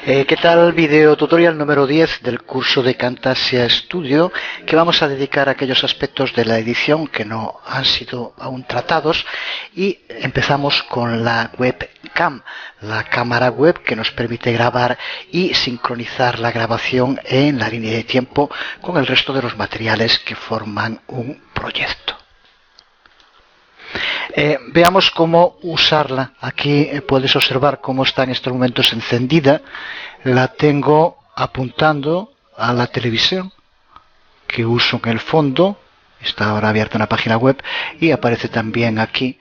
¿Qué tal? Video tutorial número 10 del curso de Camtasia Studio, que vamos a dedicar a aquellos aspectos de la edición que no han sido aún tratados, y empezamos con la webcam, la cámara web que nos permite grabar y sincronizar la grabación en la línea de tiempo con el resto de los materiales que forman un proyecto. Veamos cómo usarla. Aquí puedes observar cómo está en estos momentos encendida. La tengo apuntando a la televisión que uso en el fondo. Está ahora abierta una página web y aparece también aquí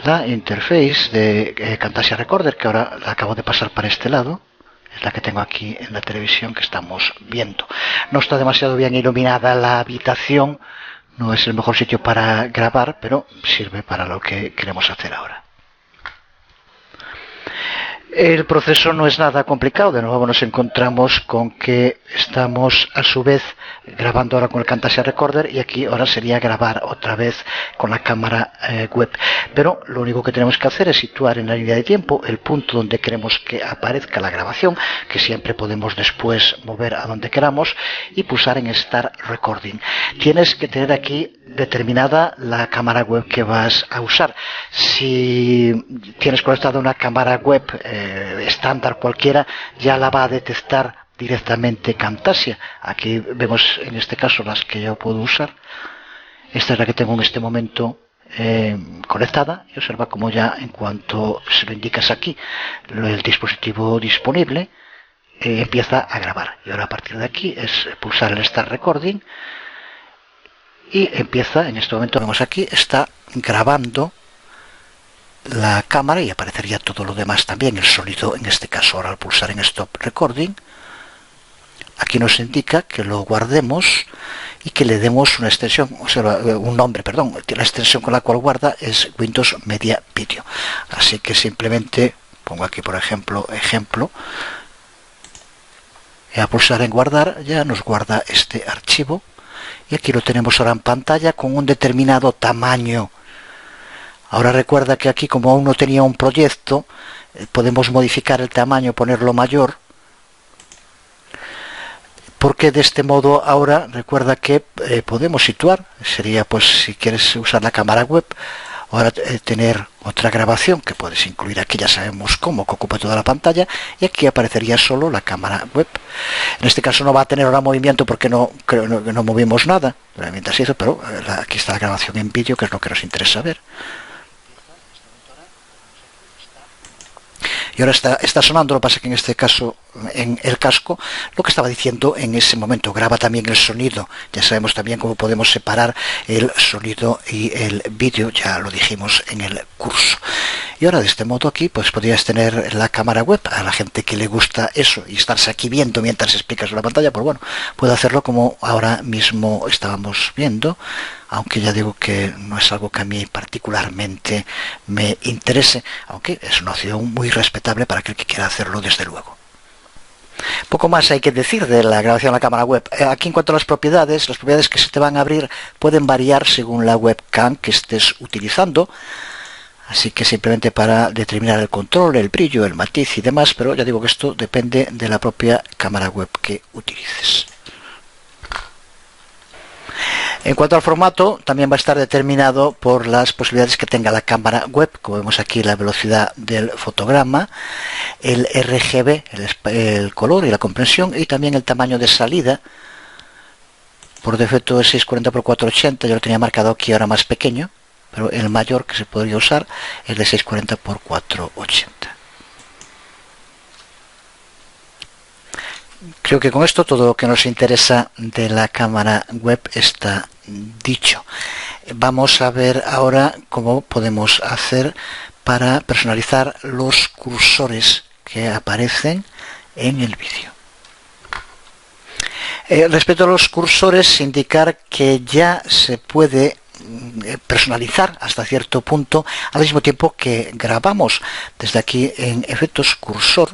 la interface de Camtasia Recorder, que ahora la acabo de pasar para este lado. Es la que tengo aquí en la televisión que estamos viendo. No está demasiado bien iluminada la habitación. No es el mejor sitio para grabar, pero sirve para lo que queremos hacer ahora. El proceso no es nada complicado. De nuevo nos encontramos con que estamos a su vez grabando ahora con el Camtasia Recorder, y aquí ahora sería grabar otra vez con la cámara web. Pero lo único que tenemos que hacer es situar en la línea de tiempo el punto donde queremos que aparezca la grabación, que siempre podemos después mover a donde queramos, y pulsar en Start Recording. Tienes que tener aquí determinada la cámara web que vas a usar. Si tienes conectada una cámara web estándar cualquiera, ya la va a detectar directamente Camtasia. Aquí vemos en este caso las que yo puedo usar. Esta es la que tengo en este momento conectada, y observa como ya en cuanto se lo indicas aquí el dispositivo disponible, empieza a grabar. Y ahora a partir de aquí es pulsar el Start Recording y empieza. En este momento vemos aquí está grabando la cámara, y aparecería todo lo demás también, el sonido en este caso. Ahora al pulsar en Stop Recording, aquí nos indica que lo guardemos y que le demos una extensión, o sea, un nombre, perdón. La extensión con la cual guarda es Windows Media Video. Así que simplemente pongo aquí, por ejemplo, y a pulsar en guardar ya nos guarda este archivo, y aquí lo tenemos ahora en pantalla con un determinado tamaño. Ahora recuerda que aquí, como aún no tenía un proyecto, podemos modificar el tamaño, ponerlo mayor, porque de este modo ahora recuerda que podemos situar. Sería, pues, si quieres usar la cámara web, ahora tener otra grabación que puedes incluir aquí, ya sabemos cómo, que ocupa toda la pantalla, y aquí aparecería solo la cámara web. En este caso no va a tener ahora movimiento porque no movimos nada mientras hizo, pero aquí está la grabación en vídeo, que es lo que nos interesa ver. Y ahora está sonando. Lo que pasa es que en este caso, en el casco, lo que estaba diciendo en ese momento, graba también el sonido. Ya sabemos también cómo podemos separar el sonido y el vídeo, ya lo dijimos en el curso. Y ahora de este modo aquí pues podrías tener la cámara web. A la gente que le gusta eso y estarse aquí viendo mientras explicas la pantalla, pues bueno, puede hacerlo como ahora mismo estábamos viendo, aunque ya digo que no es algo que a mí particularmente me interese, aunque es una opción muy respetable para aquel que quiera hacerlo, desde luego. Poco más hay que decir de la grabación a la cámara web. Aquí, en cuanto a las propiedades que se te van a abrir pueden variar según la webcam que estés utilizando. Así que simplemente para determinar el control, el brillo, el matiz y demás, pero ya digo que esto depende de la propia cámara web que utilices. En cuanto al formato, también va a estar determinado por las posibilidades que tenga la cámara web. Como vemos aquí, la velocidad del fotograma, el RGB, el color y la compresión, y también el tamaño de salida. Por defecto es 640 x 480, yo lo tenía marcado aquí ahora más pequeño, pero el mayor que se podría usar es de 640 x 480. Creo que con esto todo lo que nos interesa de la cámara web está dicho. Vamos a ver ahora cómo podemos hacer para personalizar los cursores que aparecen en el vídeo. Respecto a los cursores, indicar que ya se puede personalizar hasta cierto punto al mismo tiempo que grabamos. Desde aquí en efectos cursor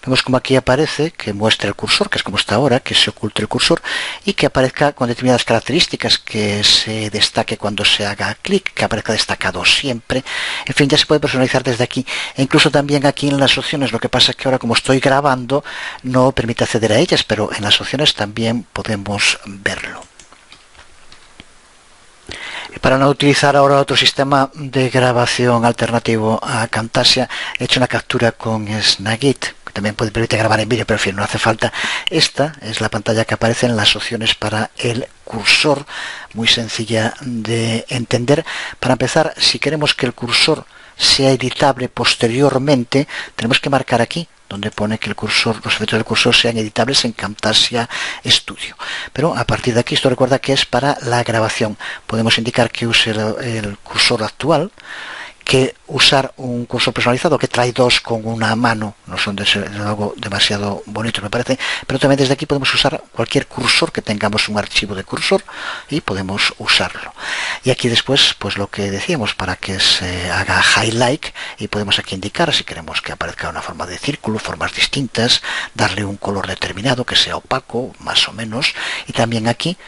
Vemos como aquí aparece que muestra el cursor, que es como está ahora, que se oculte el cursor y que aparezca con determinadas características, que se destaque cuando se haga clic, que aparezca destacado siempre. En fin, ya se puede personalizar desde aquí. E incluso también aquí en las opciones, lo que pasa es que ahora como estoy grabando no permite acceder a ellas, pero en las opciones también podemos verlo. Para no utilizar ahora otro sistema de grabación alternativo a Camtasia, he hecho una captura con Snagit, que también permite grabar en vídeo, pero en fin, no hace falta. Esta es la pantalla que aparece en las opciones para el cursor, muy sencilla de entender. Para empezar, si queremos que el cursor sea editable posteriormente, tenemos que marcar aquí, donde pone que el cursor, los efectos del cursor sean editables en Camtasia Studio. Pero a partir de aquí, esto recuerda que es para la grabación. Podemos indicar que use el cursor actual, que usar un cursor personalizado que trae dos con una mano, no son desde luego demasiado bonitos me parece, pero también desde aquí podemos usar cualquier cursor que tengamos un archivo de cursor y podemos usarlo. Y aquí después, pues lo que decíamos, para que se haga highlight, y podemos aquí indicar si queremos que aparezca una forma de círculo, formas distintas, darle un color determinado que sea opaco, más o menos, y también aquí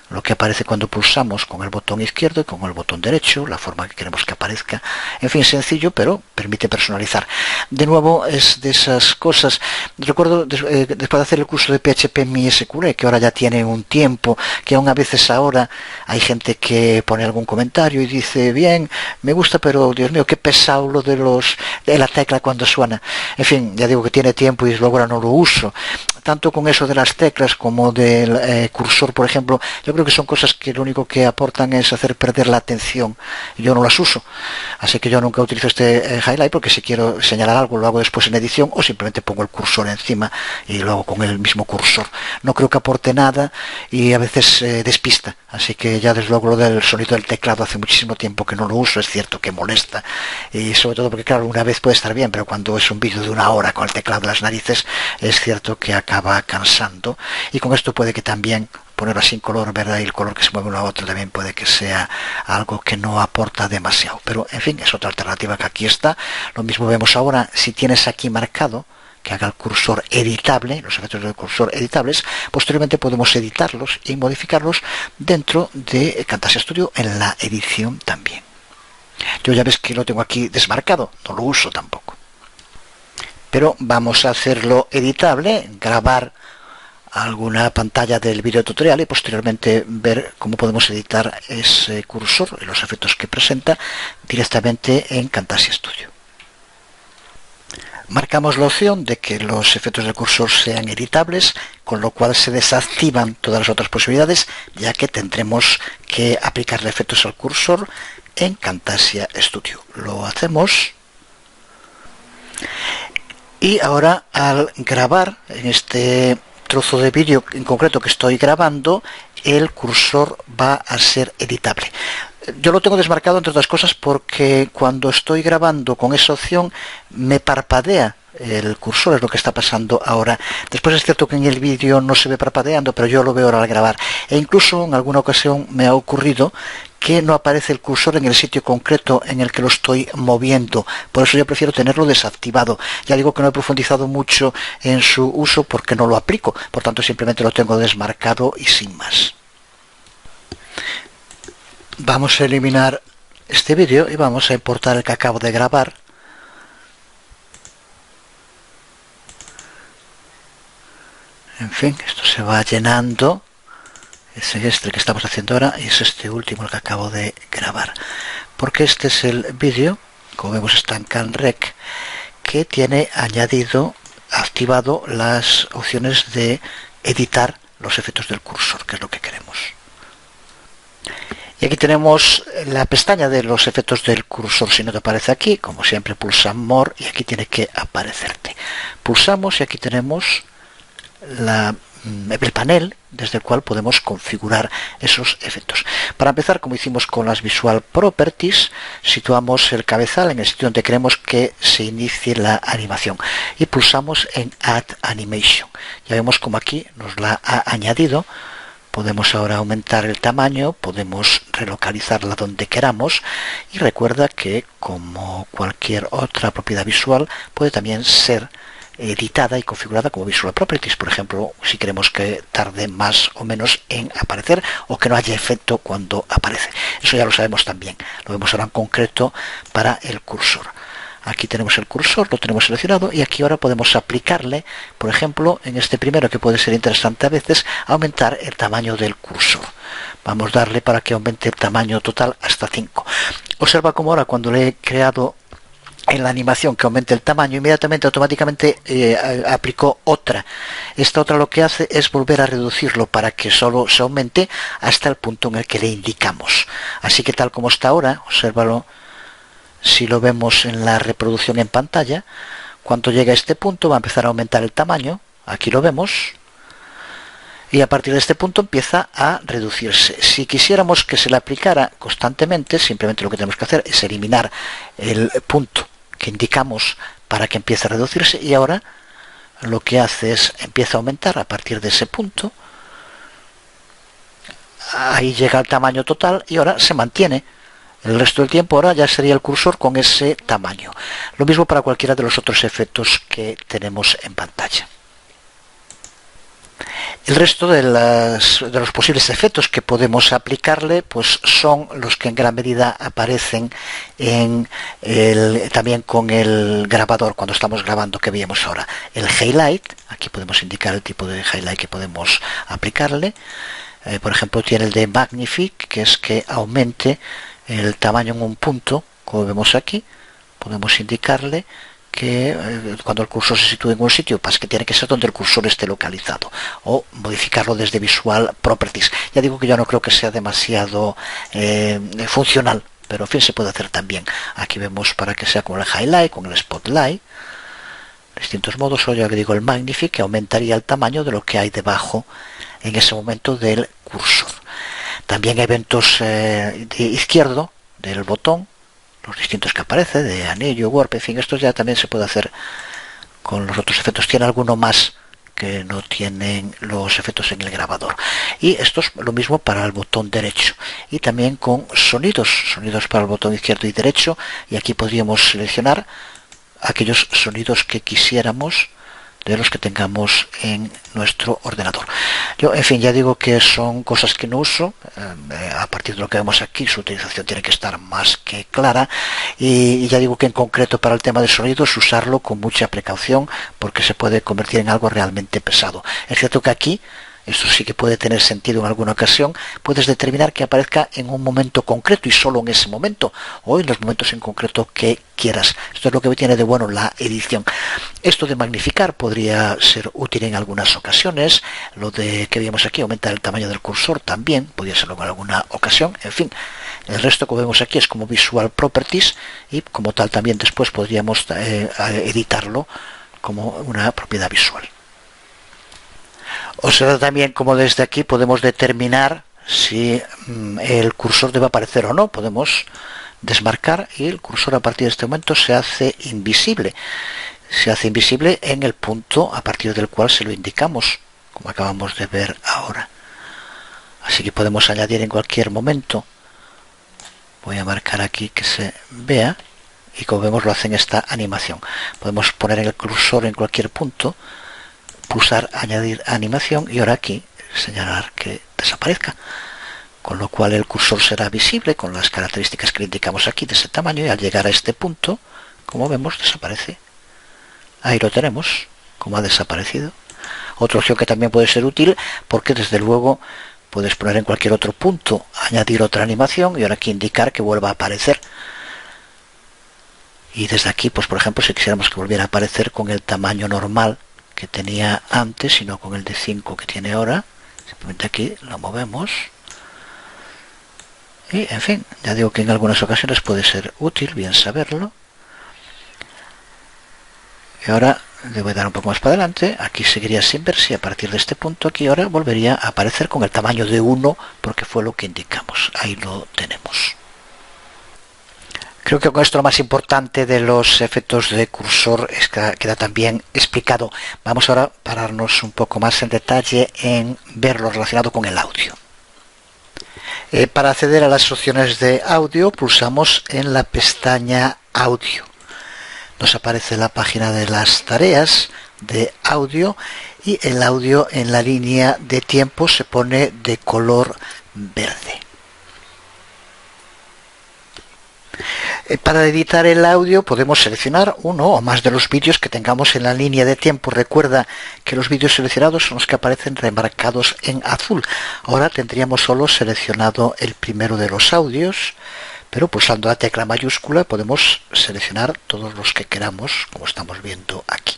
lo que aparece cuando pulsamos con el botón izquierdo y con el botón derecho, la forma que queremos que aparezca. En fin, sencillo, pero permite personalizar. De nuevo, es de esas cosas. Recuerdo, después de hacer el curso de PHP MySQL, que ahora ya tiene un tiempo, que aún a veces ahora hay gente que pone algún comentario y dice, bien, me gusta, pero Dios mío, qué pesado lo de la tecla cuando suena. En fin, ya digo que tiene tiempo y luego ahora no lo uso. Tanto con eso de las teclas como del cursor, por ejemplo, yo creo que son cosas que lo único que aportan es hacer perder la atención. Yo no las uso, así que yo nunca utilizo este highlight, porque si quiero señalar algo lo hago después en edición, o simplemente pongo el cursor encima y lo hago con el mismo cursor. No creo que aporte nada y a veces despista, así que ya desde luego lo del sonido del teclado hace muchísimo tiempo que no lo uso. Es cierto que molesta, y sobre todo porque claro, una vez puede estar bien, pero cuando es un vídeo de una hora con el teclado de las narices, es cierto que acaba cansando. Y con esto puede que también ponerlo así en color, ¿verdad? Y el color que se mueve uno a otro también puede que sea algo que no aporta demasiado. Pero, en fin, es otra alternativa que aquí está. Lo mismo vemos ahora, si tienes aquí marcado que haga el cursor editable, los efectos del cursor editables, posteriormente podemos editarlos y modificarlos dentro de Camtasia Studio en la edición también. Yo ya ves que lo tengo aquí desmarcado, no lo uso tampoco. Pero vamos a hacerlo editable, grabar alguna pantalla del video tutorial y posteriormente ver cómo podemos editar ese cursor y los efectos que presenta directamente en Camtasia Studio. Marcamos la opción de que los efectos del cursor sean editables, con lo cual se desactivan todas las otras posibilidades, ya que tendremos que aplicarle efectos al cursor en Camtasia Studio. Lo hacemos. Y ahora, al grabar en este trozo de vídeo en concreto que estoy grabando, el cursor va a ser editable. Yo lo tengo desmarcado, entre otras cosas, porque cuando estoy grabando con esa opción me parpadea el cursor, es lo que está pasando ahora. Después es cierto que en el vídeo no se ve parpadeando, pero yo lo veo ahora al grabar. E incluso en alguna ocasión me ha ocurrido que no aparece el cursor en el sitio concreto en el que lo estoy moviendo. Por eso yo prefiero tenerlo desactivado. Ya digo que no he profundizado mucho en su uso porque no lo aplico. Por tanto, simplemente lo tengo desmarcado y sin más. Vamos a eliminar este vídeo y vamos a importar el que acabo de grabar. En fin, esto se va llenando. Es este que estamos haciendo ahora y es este último el que acabo de grabar. Porque este es el vídeo, como vemos está en CanRec, que tiene añadido, activado las opciones de editar los efectos del cursor, que es lo que queremos. Y aquí tenemos la pestaña de los efectos del cursor. Si no te aparece aquí, como siempre pulsa More y aquí tiene que aparecerte. Pulsamos y aquí tenemos el panel desde el cual podemos configurar esos efectos. Para empezar, como hicimos con las Visual Properties, situamos el cabezal en el sitio donde queremos que se inicie la animación y pulsamos en Add Animation. Ya vemos como aquí nos la ha añadido. Podemos ahora aumentar el tamaño, podemos relocalizarla donde queramos y recuerda que, como cualquier otra propiedad visual, puede también ser editada y configurada como Visual Properties, por ejemplo, si queremos que tarde más o menos en aparecer o que no haya efecto cuando aparece. Eso ya lo sabemos también, lo vemos ahora en concreto para el cursor. Aquí tenemos el cursor, lo tenemos seleccionado y aquí ahora podemos aplicarle, por ejemplo, en este primero, que puede ser interesante a veces, aumentar el tamaño del cursor. Vamos a darle para que aumente el tamaño total hasta 5. Observa cómo ahora cuando le he creado en la animación que aumente el tamaño, inmediatamente automáticamente aplicó otra. Esta otra lo que hace es volver a reducirlo para que solo se aumente hasta el punto en el que le indicamos. Así que tal como está ahora, obsérvalo, si lo vemos en la reproducción en pantalla, cuando llega a este punto va a empezar a aumentar el tamaño, aquí lo vemos, y a partir de este punto empieza a reducirse. Si quisiéramos que se le aplicara constantemente, simplemente lo que tenemos que hacer es eliminar el punto que indicamos para que empiece a reducirse, y ahora lo que hace es empieza a aumentar a partir de ese punto. Ahí llega el tamaño total y ahora se mantiene. El resto del tiempo ahora ya sería el cursor con ese tamaño. Lo mismo para cualquiera de los otros efectos que tenemos en pantalla. El resto de los posibles efectos que podemos aplicarle pues son los que en gran medida aparecen también con el grabador cuando estamos grabando, que veíamos ahora. El highlight, aquí podemos indicar el tipo de highlight que podemos aplicarle. Por ejemplo, tiene el de Magnify, que es que aumente el tamaño en un punto, como vemos aquí. Podemos indicarle que cuando el cursor se sitúe en un sitio, pues que tiene que ser donde el cursor esté localizado, o modificarlo desde Visual Properties. Ya digo que yo no creo que sea demasiado funcional, pero en fin, se puede hacer también. Aquí vemos para que sea con el highlight, con el spotlight, distintos modos, o ya que digo el Magnify, que aumentaría el tamaño de lo que hay debajo en ese momento del cursor. También eventos de izquierdo del botón, los distintos que aparece, de anillo, warp, en fin, estos ya también se puede hacer con los otros efectos. Tiene alguno más que no tienen los efectos en el grabador. Y esto es lo mismo para el botón derecho. Y también con sonidos para el botón izquierdo y derecho. Y aquí podríamos seleccionar aquellos sonidos que quisiéramos de los que tengamos en nuestro ordenador. Yo, en fin, ya digo que son cosas que no uso. A partir de lo que vemos aquí, su utilización tiene que estar más que clara, y ya digo que en concreto para el tema de sonidos, usarlo con mucha precaución, porque se puede convertir en algo realmente pesado. Es cierto que aquí, esto sí que puede tener sentido en alguna ocasión, puedes determinar que aparezca en un momento concreto y solo en ese momento, o en los momentos en concreto que quieras. Esto es lo que tiene de bueno la edición. Esto de magnificar podría ser útil en algunas ocasiones. Lo de que vemos aquí, aumentar el tamaño del cursor, también podría serlo en alguna ocasión. En fin, el resto que vemos aquí es como Visual Properties, y como tal también después podríamos editarlo como una propiedad visual. Observa también como desde aquí podemos determinar si el cursor debe aparecer o no. Podemos desmarcar y el cursor a partir de este momento se hace invisible. Se hace invisible en el punto a partir del cual se lo indicamos, como acabamos de ver ahora. Así que podemos añadir en cualquier momento. Voy a marcar aquí que se vea, y como vemos lo hace en esta animación. Podemos poner el cursor en cualquier punto, pulsar añadir animación y ahora aquí señalar que desaparezca, con lo cual el cursor será visible con las características que le indicamos aquí de ese tamaño, y al llegar a este punto, como vemos, desaparece. Ahí lo tenemos, como ha desaparecido. Otra opción que también puede ser útil, porque desde luego puedes poner en cualquier otro punto añadir otra animación y ahora aquí indicar que vuelva a aparecer. Y desde aquí, pues por ejemplo, si quisiéramos que volviera a aparecer con el tamaño normal que tenía antes y no con el de 5 que tiene ahora, simplemente aquí lo movemos. Y en fin, ya digo que en algunas ocasiones puede ser útil, bien saberlo. Y ahora le voy a dar un poco más para adelante, aquí seguiría sin ver si a partir de este punto aquí ahora volvería a aparecer con el tamaño de 1, porque fue lo que indicamos. Ahí lo tenemos. Creo que con esto lo más importante de los efectos de cursor queda también explicado. Vamos ahora a pararnos un poco más en detalle en ver lo relacionado con el audio. Para acceder a las opciones de audio pulsamos en la pestaña Audio. Nos aparece la página de las tareas de audio y el audio en la línea de tiempo se pone de color verde. Para editar el audio podemos seleccionar uno o más de los vídeos que tengamos en la línea de tiempo. Recuerda que los vídeos seleccionados son los que aparecen remarcados en azul. Ahora tendríamos solo seleccionado el primero de los audios, pero pulsando la tecla mayúscula podemos seleccionar todos los que queramos, como estamos viendo aquí.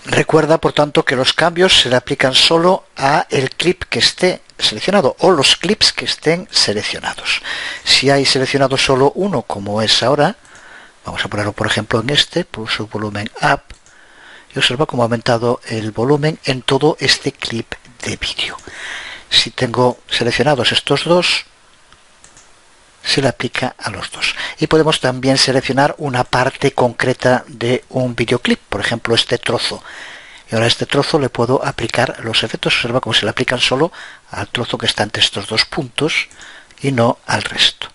Recuerda, por tanto, que los cambios se le aplican solo a el clip que esté seleccionado o los clips que estén seleccionados. Si hay seleccionado solo uno, como es ahora, vamos a ponerlo por ejemplo en este, pulso volumen up y observa cómo ha aumentado el volumen en todo este clip de vídeo. Si tengo seleccionados estos dos, se le aplica a los dos. Y podemos también seleccionar una parte concreta de un videoclip, por ejemplo este trozo. Y ahora a este trozo le puedo aplicar los efectos. Observa cómo se le aplican solo al trozo que está entre estos dos puntos y no al resto.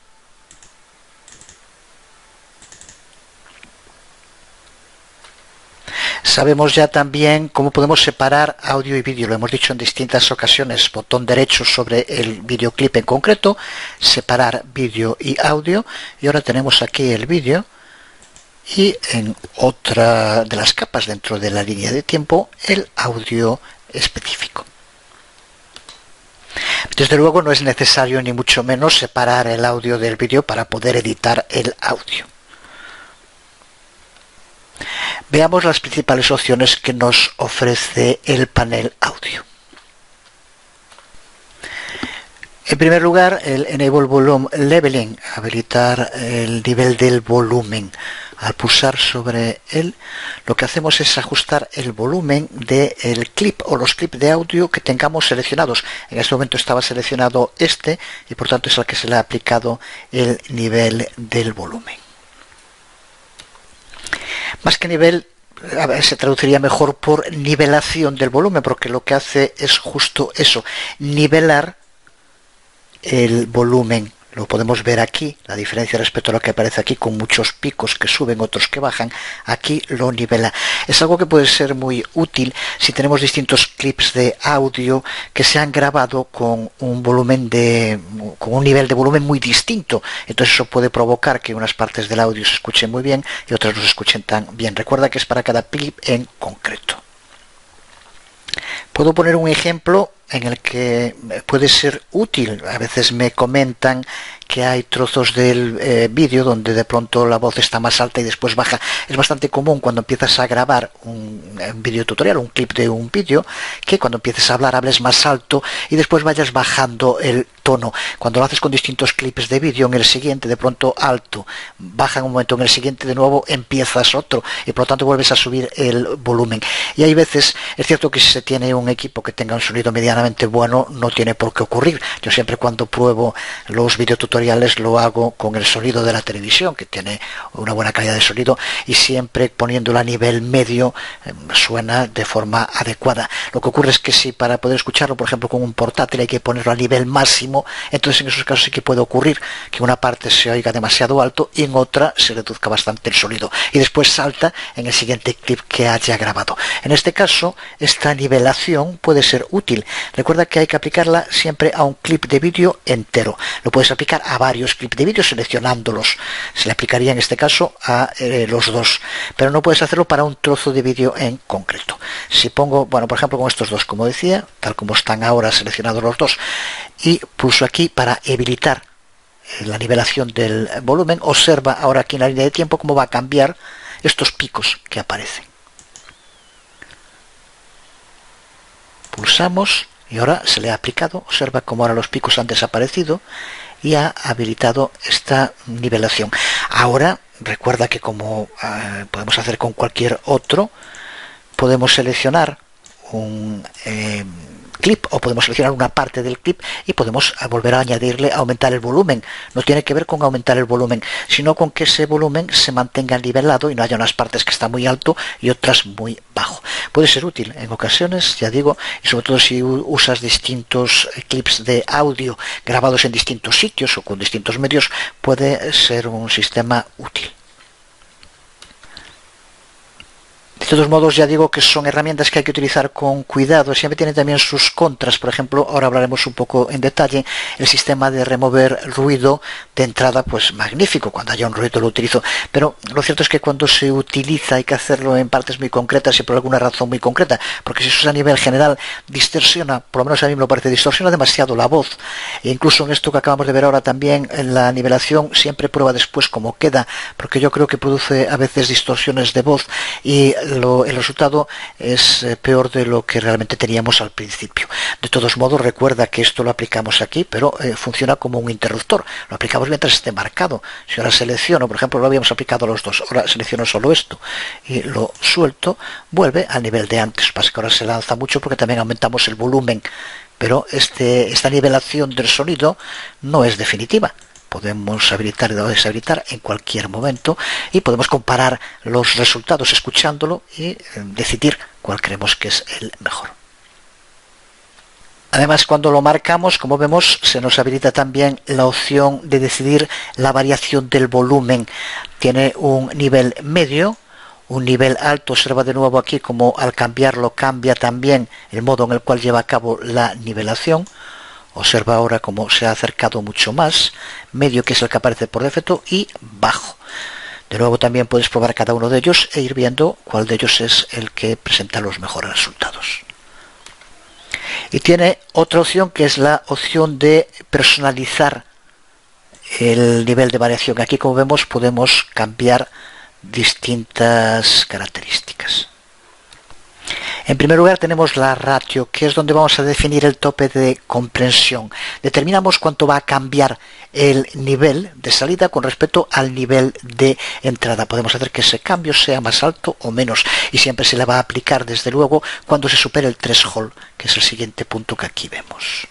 Sabemos ya también cómo podemos separar audio y vídeo. Lo hemos dicho en distintas ocasiones. Botón derecho sobre el videoclip en concreto, separar vídeo y audio. Y ahora tenemos aquí el vídeo y en otra de las capas dentro de la línea de tiempo el audio específico. Desde luego no es necesario ni mucho menos separar el audio del vídeo para poder editar el audio. Veamos las principales opciones que nos ofrece el panel audio. En primer lugar, el Enable Volume Leveling, habilitar el nivel del volumen. Al pulsar sobre él, lo que hacemos es ajustar el volumen del clip o los clips de audio que tengamos seleccionados. En este momento estaba seleccionado este y por tanto es al que se le ha aplicado el nivel del volumen. Más que nivel, se traduciría mejor por nivelación del volumen, porque lo que hace es justo eso, nivelar el volumen. Lo podemos ver aquí, la diferencia respecto a lo que aparece aquí, con muchos picos que suben, otros que bajan. Aquí lo nivela. Es algo que puede ser muy útil si tenemos distintos clips de audio que se han grabado con un nivel de volumen muy distinto. Entonces eso puede provocar que unas partes del audio se escuchen muy bien y otras no se escuchen tan bien. Recuerda que es para cada clip en concreto. Puedo poner un ejemplo en el que puede ser útil. A veces me comentan que hay trozos del vídeo donde de pronto la voz está más alta y después baja. Es bastante común cuando empiezas a grabar un vídeo tutorial, un clip de un vídeo, que cuando empieces a hablar hables más alto y después vayas bajando el tono. Cuando lo haces con distintos clips de vídeo, en el siguiente de pronto alto, baja en un momento, en el siguiente de nuevo empiezas otro y por lo tanto vuelves a subir el volumen. Y hay veces, es cierto que si se tiene un equipo que tenga un sonido medianamente bueno, no tiene por qué ocurrir. Yo siempre cuando pruebo los videotutoriales lo hago con el sonido de la televisión, que tiene una buena calidad de sonido, y siempre poniéndolo a nivel medio suena de forma adecuada. Lo que ocurre es que si para poder escucharlo, por ejemplo, con un portátil hay que ponerlo a nivel máximo, entonces en esos casos sí que puede ocurrir que una parte se oiga demasiado alto y en otra se reduzca bastante el sonido y después salta en el siguiente clip que haya grabado. En este caso, esta nivelación puede ser útil. Recuerda que hay que aplicarla siempre a un clip de vídeo entero. Lo puedes aplicar a varios clips de vídeo seleccionándolos. Se le aplicaría en este caso a los dos, pero no puedes hacerlo para un trozo de vídeo en concreto. Si pongo, bueno, por ejemplo con estos dos, como decía, tal como están ahora seleccionados los dos, y pulso aquí para habilitar la nivelación del volumen, observa ahora aquí en la línea de tiempo cómo va a cambiar estos picos que aparecen. Pulsamos y ahora se le ha aplicado, observa cómo ahora los picos han desaparecido y ha habilitado esta nivelación. Ahora recuerda que como podemos hacer con cualquier otro, podemos seleccionar un clip o podemos seleccionar una parte del clip y podemos volver a añadirle, aumentar el volumen. No tiene que ver con aumentar el volumen, sino con que ese volumen se mantenga nivelado y no haya unas partes que están muy alto y otras muy bajo. Puede ser útil en ocasiones, ya digo, y sobre todo si usas distintos clips de audio grabados en distintos sitios o con distintos medios, puede ser un sistema útil. todos modos, ya digo que son herramientas que hay que utilizar con cuidado. Siempre tienen también sus contras. Por ejemplo, ahora hablaremos un poco en detalle. El sistema de remover ruido de entrada, pues magnífico. Cuando haya un ruido lo utilizo. Pero lo cierto es que cuando se utiliza hay que hacerlo en partes muy concretas y por alguna razón muy concreta. Porque si eso es a nivel general, distorsiona, por lo menos a mí me lo parece, distorsiona demasiado la voz. E incluso en esto que acabamos de ver ahora también, en la nivelación, siempre prueba después cómo queda. Porque yo creo que produce a veces distorsiones de voz y el resultado es peor de lo que realmente teníamos al principio. De todos modos, recuerda que esto lo aplicamos aquí, pero funciona como un interruptor. Lo aplicamos mientras esté marcado. Si ahora selecciono, por ejemplo, lo habíamos aplicado a los dos, ahora selecciono solo esto y lo suelto, vuelve al nivel de antes. Pasa que ahora se lanza mucho porque también aumentamos el volumen, pero esta nivelación del sonido no es definitiva. Podemos habilitar o deshabilitar en cualquier momento y podemos comparar los resultados escuchándolo y decidir cuál creemos que es el mejor. Además, cuando lo marcamos, como vemos, se nos habilita también la opción de decidir la variación del volumen. Tiene un nivel medio, un nivel alto. Observa de nuevo aquí como al cambiarlo cambia también el modo en el cual lleva a cabo la nivelación. Observa ahora cómo se ha acercado mucho más, medio que es el que aparece por defecto y bajo. De nuevo también puedes probar cada uno de ellos e ir viendo cuál de ellos es el que presenta los mejores resultados. Y tiene otra opción que es la opción de personalizar el nivel de variación. Aquí, como vemos, podemos cambiar distintas características. En primer lugar tenemos la ratio, que es donde vamos a definir el tope de comprensión. Determinamos cuánto va a cambiar el nivel de salida con respecto al nivel de entrada. Podemos hacer que ese cambio sea más alto o menos y siempre se le va a aplicar desde luego cuando se supere el threshold, que es el siguiente punto que aquí vemos.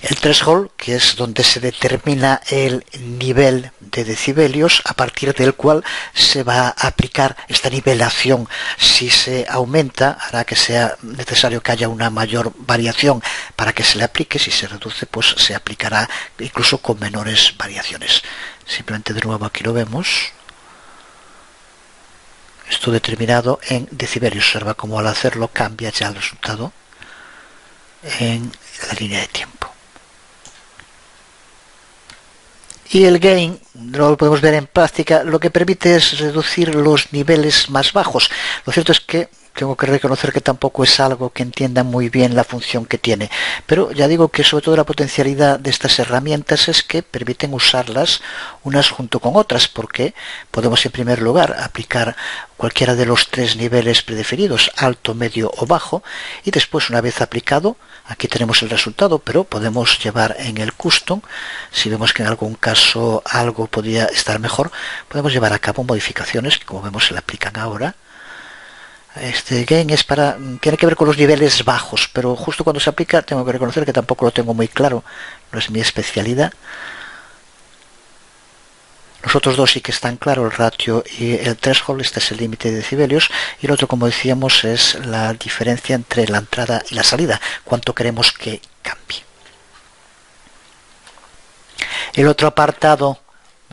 El threshold, que es donde se determina el nivel de decibelios a partir del cual se va a aplicar esta nivelación. Si se aumenta, hará que sea necesario que haya una mayor variación para que se le aplique. Si se reduce, pues se aplicará incluso con menores variaciones. Simplemente de nuevo aquí lo vemos. Esto determinado en decibelios. Observa cómo al hacerlo cambia ya el resultado en la línea de tiempo. Y el gain, lo podemos ver en práctica, lo que permite es reducir los niveles más bajos. Lo cierto es que tengo que reconocer que tampoco es algo que entienda muy bien la función que tiene. Pero ya digo que sobre todo la potencialidad de estas herramientas es que permiten usarlas unas junto con otras, porque podemos en primer lugar aplicar cualquiera de los tres niveles predefinidos, alto, medio o bajo, y después una vez aplicado, aquí tenemos el resultado, pero podemos llevar en el custom, si vemos que en algún caso algo podría estar mejor, podemos llevar a cabo modificaciones que como vemos se le aplican ahora. Este gain tiene que ver con los niveles bajos, pero justo cuando se aplica tengo que reconocer que tampoco lo tengo muy claro, no es mi especialidad. Los otros dos sí que están claros, el ratio y el threshold. Este es el límite de decibelios, y el otro, como decíamos, es la diferencia entre la entrada y la salida, cuánto queremos que cambie. El otro apartado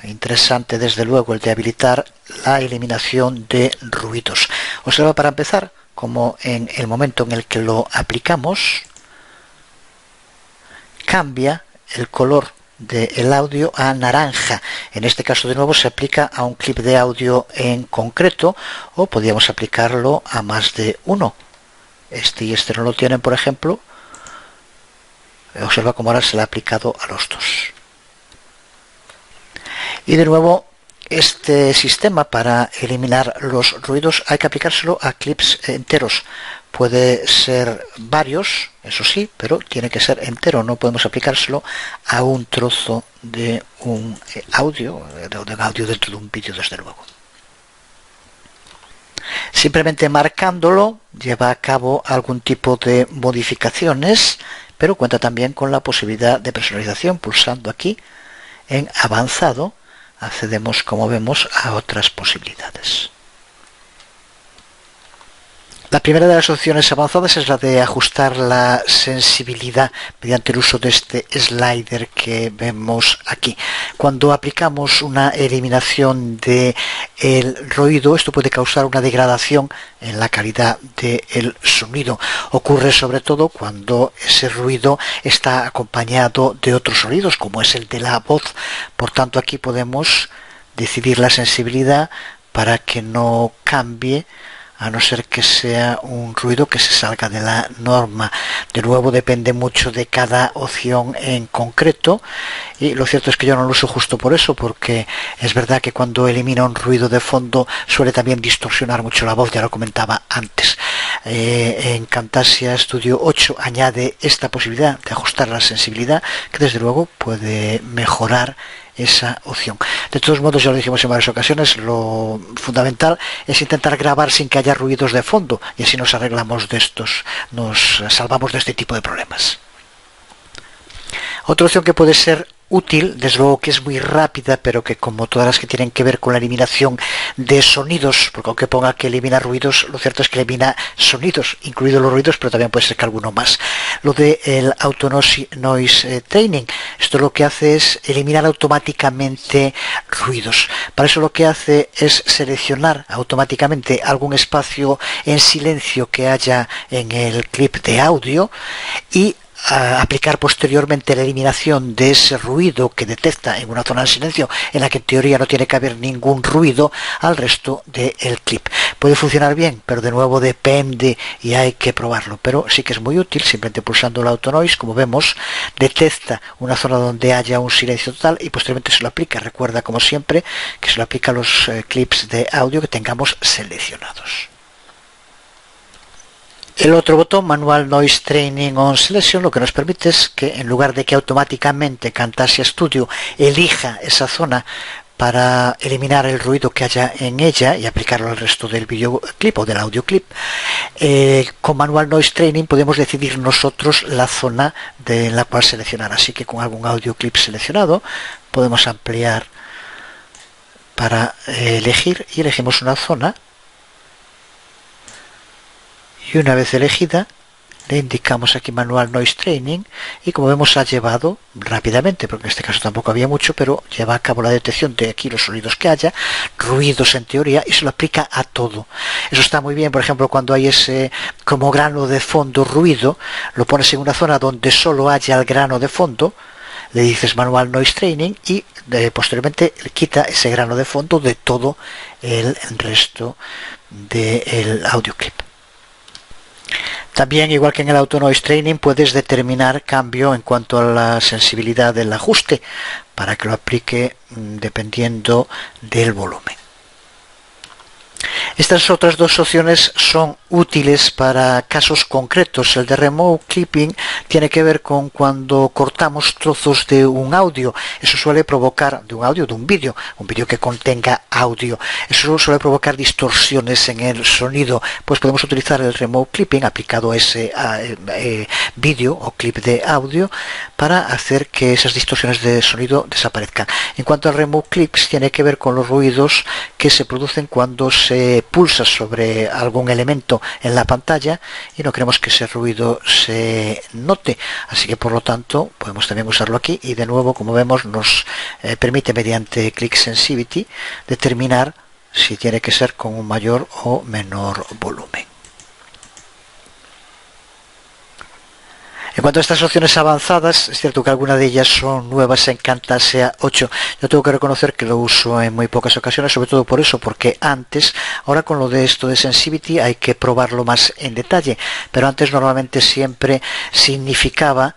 interesante, desde luego, el de habilitar la eliminación de ruidos. Observa para empezar como en el momento en el que lo aplicamos cambia el color del audio a naranja. En este caso de nuevo se aplica a un clip de audio en concreto, o podríamos aplicarlo a más de uno. Este y este no lo tienen, por ejemplo. Observa cómo ahora se le ha aplicado a los dos. Y de nuevo, este sistema para eliminar los ruidos hay que aplicárselo a clips enteros. Puede ser varios, eso sí, pero tiene que ser entero. No podemos aplicárselo a un trozo de un audio, dentro de un vídeo, desde luego. Simplemente marcándolo lleva a cabo algún tipo de modificaciones, pero cuenta también con la posibilidad de personalización. Pulsando aquí en avanzado accedemos, como vemos, a otras posibilidades. La primera de las opciones avanzadas es la de ajustar la sensibilidad mediante el uso de este slider que vemos aquí. Cuando aplicamos una eliminación del ruido, esto puede causar una degradación en la calidad del sonido. Ocurre sobre todo cuando ese ruido está acompañado de otros sonidos, como es el de la voz. Por tanto, aquí podemos decidir la sensibilidad para que no cambie, a no ser que sea un ruido que se salga de la norma. De nuevo, depende mucho de cada opción en concreto, y lo cierto es que yo no lo uso justo por eso, porque es verdad que cuando elimina un ruido de fondo suele también distorsionar mucho la voz, ya lo comentaba antes. En Camtasia Studio 8 añade esta posibilidad de ajustar la sensibilidad, que desde luego puede mejorar esa opción. De todos modos, ya lo dijimos en varias ocasiones, lo fundamental es intentar grabar sin que haya ruidos de fondo, y así nos arreglamos de estos, nos salvamos de este tipo de problemas. Otra opción que puede ser útil, desde luego que es muy rápida, pero que, como todas las que tienen que ver con la eliminación de sonidos, porque aunque ponga que elimina ruidos, lo cierto es que elimina sonidos, incluidos los ruidos, pero también puede ser que alguno más. Lo de el Auto Noise Training, esto lo que hace es eliminar automáticamente ruidos. Para eso lo que hace es seleccionar automáticamente algún espacio en silencio que haya en el clip de audio y aplicar posteriormente la eliminación de ese ruido que detecta en una zona de silencio en la que en teoría no tiene que haber ningún ruido al resto del clip. Puede funcionar bien, pero de nuevo depende y hay que probarlo, pero sí que es muy útil. Simplemente pulsando el Auto Noise, como vemos, detecta una zona donde haya un silencio total y posteriormente se lo aplica. Recuerda, como siempre, que se lo aplica a los clips de audio que tengamos seleccionados. El otro botón, Manual Noise Training on Selection, lo que nos permite es que, en lugar de que automáticamente Camtasia Studio elija esa zona para eliminar el ruido que haya en ella y aplicarlo al resto del videoclip o del audioclip, con Manual Noise Training podemos decidir nosotros la zona de la cual seleccionar. Así que con algún audioclip seleccionado podemos ampliar para elegir, y elegimos una zona. Y una vez elegida, le indicamos aquí Manual Noise Training, y como vemos ha llevado rápidamente, porque en este caso tampoco había mucho, pero lleva a cabo la detección de aquí los sonidos que haya, ruidos en teoría, y se lo aplica a todo. Eso está muy bien, por ejemplo, cuando hay ese como grano de fondo ruido, lo pones en una zona donde solo haya el grano de fondo, le dices Manual Noise Training y posteriormente quita ese grano de fondo de todo el resto del audioclip. También, igual que en el Auto Noise Training, puedes determinar cambio en cuanto a la sensibilidad del ajuste para que lo aplique dependiendo del volumen. Estas otras dos opciones son útiles para casos concretos. El de Remote Clipping tiene que ver con cuando cortamos trozos de un audio. Eso suele provocar, de un vídeo que contenga audio. Eso suele provocar distorsiones en el sonido. Pues podemos utilizar el Remote Clipping aplicado a ese vídeo o clip de audio para hacer que esas distorsiones de sonido desaparezcan. En cuanto al Remote Clips, tiene que ver con los ruidos que se producen cuando se pulsa sobre algún elemento en la pantalla y no queremos que ese ruido se note, así que por lo tanto podemos también usarlo aquí, y de nuevo, como vemos, nos permite mediante Click Sensitivity determinar si tiene que ser con un mayor o menor volumen. En cuanto a estas opciones avanzadas, es cierto que algunas de ellas son nuevas en Camtasia 8. Yo tengo que reconocer que lo uso en muy pocas ocasiones, sobre todo por eso, porque antes, ahora con lo de esto de Sensitivity hay que probarlo más en detalle, pero antes normalmente siempre significaba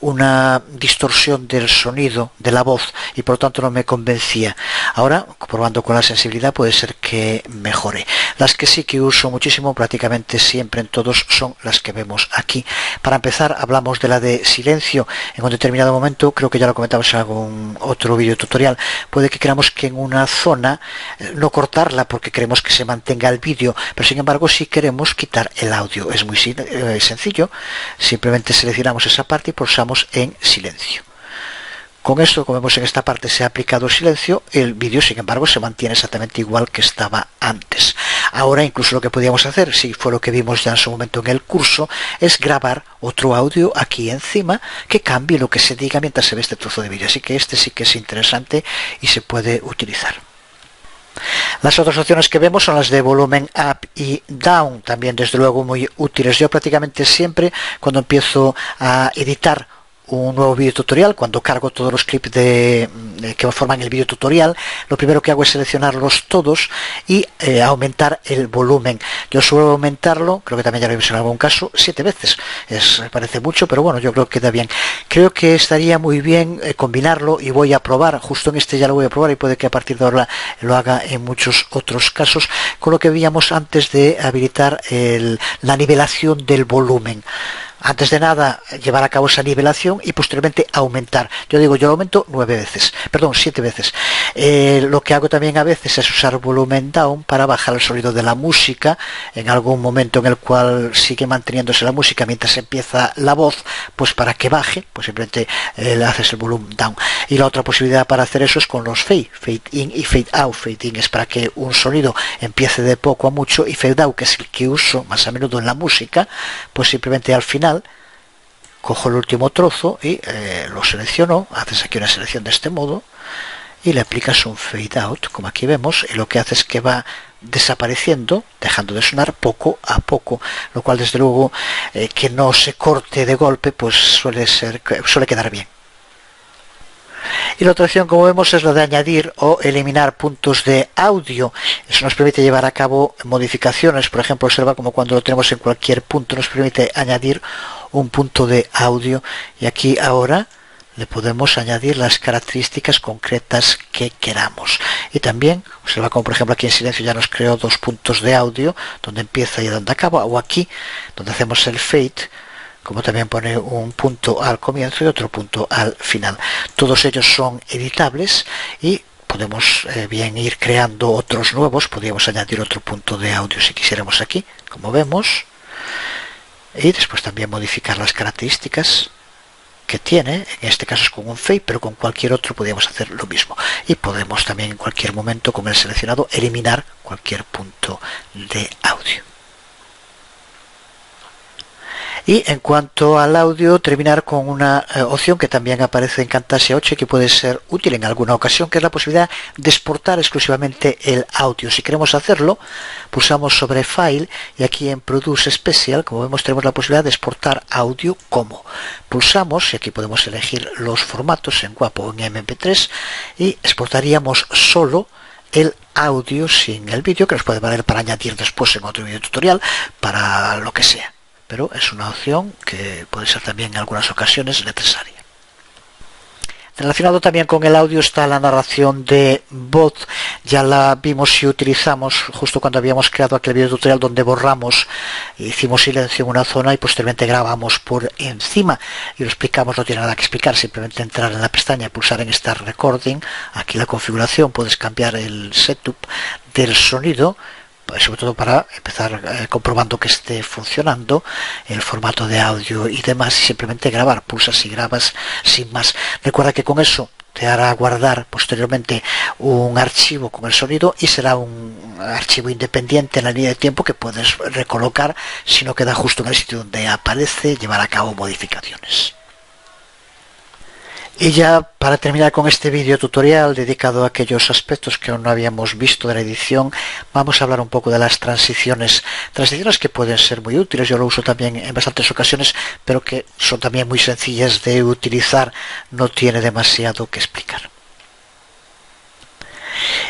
una distorsión del sonido de la voz y por lo tanto no me convencía. Ahora, probando con la sensibilidad, puede ser que mejore. Las que sí que uso muchísimo, prácticamente siempre en todos, son las que vemos aquí. Para empezar, hablamos de la de silencio. En un determinado momento, creo que ya lo comentamos en algún otro vídeo tutorial, puede que queramos que en una zona no cortarla porque queremos que se mantenga el vídeo, pero sin embargo sí queremos quitar el audio. Es muy sencillo, simplemente seleccionamos esa parte y pulsamos en silencio. Con esto, como vemos en esta parte, se ha aplicado silencio. El vídeo, sin embargo, se mantiene exactamente igual que estaba antes. Ahora, incluso lo que podíamos hacer, si fue lo que vimos ya en su momento en el curso, es grabar otro audio aquí encima que cambie lo que se diga mientras se ve este trozo de vídeo. Así que este sí que es interesante y se puede utilizar. Las otras opciones que vemos son las de volumen up y down, también desde luego muy útiles. Yo prácticamente siempre, cuando empiezo a editar un nuevo vídeo tutorial, cuando cargo todos los clips que forman el vídeo tutorial, lo primero que hago es seleccionarlos todos y aumentar el volumen. Yo suelo aumentarlo, creo que también ya lo vimos en algún caso, 7 veces. Me parece mucho, pero bueno, yo creo que queda bien. Creo que estaría muy bien combinarlo, y voy a probar, justo en este ya lo voy a probar, y puede que a partir de ahora lo haga en muchos otros casos, con lo que veíamos antes de habilitar la nivelación del volumen. Antes de nada, llevar a cabo esa nivelación y posteriormente aumentar. Yo lo aumento 7 veces. Lo que hago también a veces es usar volumen down para bajar el sonido de la música. En algún momento en el cual sigue manteniéndose la música mientras empieza la voz, pues para que baje, pues simplemente le haces el volumen down. Y la otra posibilidad para hacer eso es con los fade in y fade out. Fade in es para que un sonido empiece de poco a mucho, y fade out, que es el que uso más a menudo en la música, pues simplemente al final cojo el último trozo y lo selecciono, haces aquí una selección de este modo y le aplicas un fade out, como aquí vemos, y lo que hace es que va desapareciendo, dejando de sonar poco a poco, lo cual desde luego que no se corte de golpe, pues suele quedar bien. Y la otra opción, como vemos, es la de añadir o eliminar puntos de audio. Eso nos permite llevar a cabo modificaciones. Por ejemplo, observa como cuando lo tenemos en cualquier punto, nos permite añadir un punto de audio. Y aquí ahora le podemos añadir las características concretas que queramos. Y también, observa como por ejemplo aquí en silencio ya nos creó 2 puntos de audio, donde empieza y donde acaba. O aquí, donde hacemos el fade, como también pone un punto al comienzo y otro punto al final. Todos ellos son editables y podemos bien ir creando otros nuevos. Podríamos añadir otro punto de audio si quisiéramos aquí, como vemos, y después también modificar las características que tiene. En este caso es con un fade, pero con cualquier otro podríamos hacer lo mismo. Y podemos también en cualquier momento, con el seleccionado, eliminar cualquier punto de audio. Y en cuanto al audio, terminar con una opción que también aparece en Camtasia 8 y que puede ser útil en alguna ocasión, que es la posibilidad de exportar exclusivamente el audio. Si queremos hacerlo, pulsamos sobre File y aquí en Produce Special, como vemos, tenemos la posibilidad de exportar audio como. Pulsamos y aquí podemos elegir los formatos en WAV o en MP3 y exportaríamos solo el audio sin el vídeo, que nos puede valer para añadir después en otro video tutorial, para lo que sea. Pero es una opción que puede ser también en algunas ocasiones necesaria. Relacionado también con el audio está la narración de voz. Ya la vimos y utilizamos justo cuando habíamos creado aquel video tutorial donde borramos, hicimos silencio en una zona y posteriormente grabamos por encima. Y lo explicamos, no tiene nada que explicar, simplemente entrar en la pestaña, pulsar en Start Recording, aquí la configuración, puedes cambiar el setup del sonido, sobre todo para empezar comprobando que esté funcionando el formato de audio y demás, y simplemente grabar, pulsas y grabas sin más. Recuerda que con eso te hará guardar posteriormente un archivo con el sonido y será un archivo independiente en la línea de tiempo que puedes recolocar si no queda justo en el sitio donde aparece, llevar a cabo modificaciones. Y ya para terminar con este vídeo tutorial dedicado a aquellos aspectos que aún no habíamos visto de la edición, vamos a hablar un poco de las transiciones. Transiciones que pueden ser muy útiles, yo lo uso también en bastantes ocasiones, pero que son también muy sencillas de utilizar, no tiene demasiado que explicar.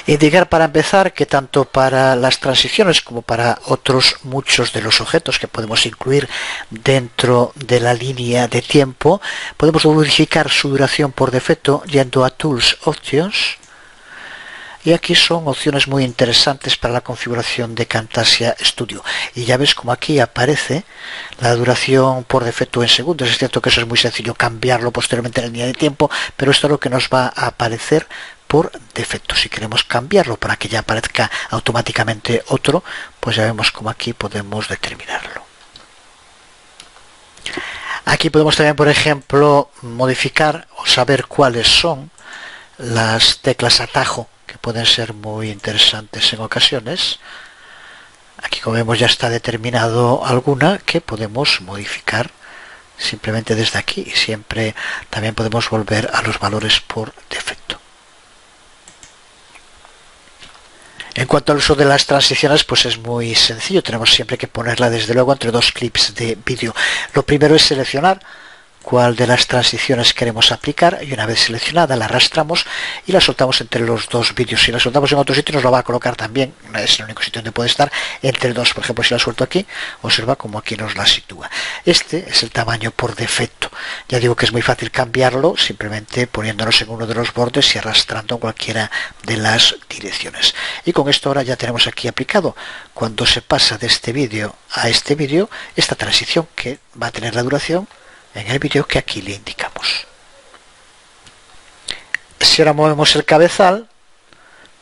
Indicar para empezar que tanto para las transiciones como para otros muchos de los objetos que podemos incluir dentro de la línea de tiempo, podemos modificar su duración por defecto yendo a Tools Options. Y aquí son opciones muy interesantes para la configuración de Camtasia Studio. Y ya ves como aquí aparece la duración por defecto en segundos. Es cierto que eso es muy sencillo cambiarlo posteriormente en la línea de tiempo, pero esto es lo que nos va a aparecer por defecto. Si queremos cambiarlo para que ya aparezca automáticamente otro, pues ya vemos como aquí podemos determinarlo. Aquí podemos también, por ejemplo, modificar o saber cuáles son las teclas atajo, que pueden ser muy interesantes en ocasiones. Aquí, como vemos, ya está determinado alguna que podemos modificar simplemente desde aquí, y siempre también podemos volver a los valores por defecto. En cuanto al uso de las transiciones, pues es muy sencillo. Tenemos siempre que ponerla, desde luego, entre dos clips de vídeo. Lo primero es seleccionar cuál de las transiciones queremos aplicar, y una vez seleccionada la arrastramos y la soltamos entre los dos vídeos. Si la soltamos en otro sitio, nos la va a colocar también, es el único sitio donde puede estar, entre dos. Por ejemplo, si la suelto aquí, observa como aquí nos la sitúa. Este es el tamaño por defecto. Ya digo que es muy fácil cambiarlo, simplemente poniéndonos en uno de los bordes y arrastrando cualquiera de las direcciones. Y con esto ahora ya tenemos aquí aplicado, cuando se pasa de este vídeo a este vídeo, esta transición, que va a tener la duración en el vídeo que aquí le indicamos. Si ahora movemos el cabezal,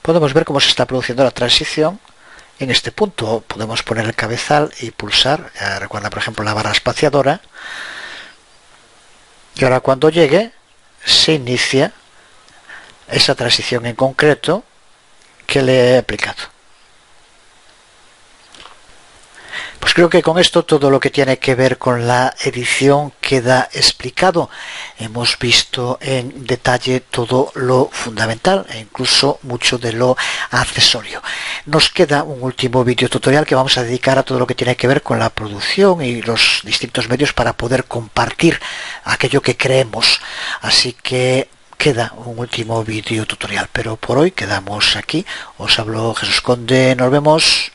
podemos ver cómo se está produciendo la transición en este punto. Podemos poner el cabezal y pulsar, recuerda por ejemplo la barra espaciadora, y ahora cuando llegue se inicia esa transición en concreto que le he aplicado. Pues creo que con esto todo lo que tiene que ver con la edición queda explicado. Hemos visto en detalle todo lo fundamental e incluso mucho de lo accesorio. Nos queda un último vídeo tutorial que vamos a dedicar a todo lo que tiene que ver con la producción y los distintos medios para poder compartir aquello que creemos. Así que queda un último vídeo tutorial, pero por hoy quedamos aquí. Os habló Jesús Conde, nos vemos.